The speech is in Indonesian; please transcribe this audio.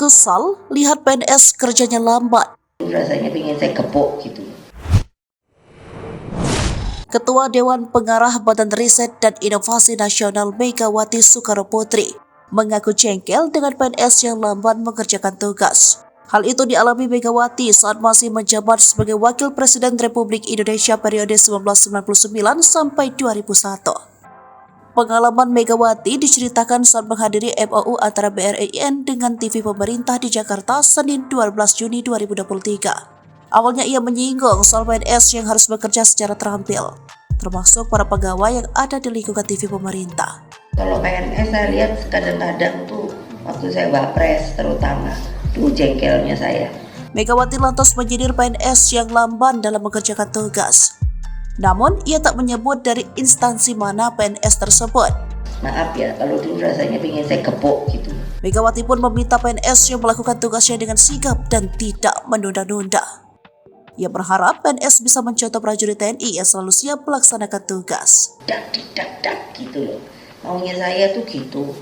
Kesal lihat PNS kerjanya lambat. Rasanya pengen saya kepok gitu. Ketua Dewan Pengarah Badan Riset dan Inovasi Nasional Megawati Soekarnoputri mengaku jengkel dengan PNS yang lambat mengerjakan tugas. Hal itu dialami Megawati saat masih menjabat sebagai Wakil Presiden Republik Indonesia periode 1999 sampai 2001. Pengalaman Megawati diceritakan saat menghadiri MOU antara BRIN dengan TV pemerintah di Jakarta Senin 12 Juni 2023. Awalnya ia menyinggung soal PNS yang harus bekerja secara terampil, termasuk para pegawai yang ada di lingkungan TV pemerintah. Kalau PNS saya lihat kadang-kadang tuh waktu saya wapres terutama, tuh jengkelnya saya. Megawati lantas menyindir PNS yang lamban dalam mengerjakan tugas. Namun, ia tak menyebut dari instansi mana PNS tersebut. Maaf ya, kalau dulu rasanya pengen saya kepok gitu. Megawati pun meminta PNS yang melakukan tugasnya dengan sigap dan tidak menunda-nunda. Ia berharap PNS bisa mencontoh prajurit TNI yang selalu siap melaksanakan tugas. Dak gitu loh. Maunya saya tuh gitu.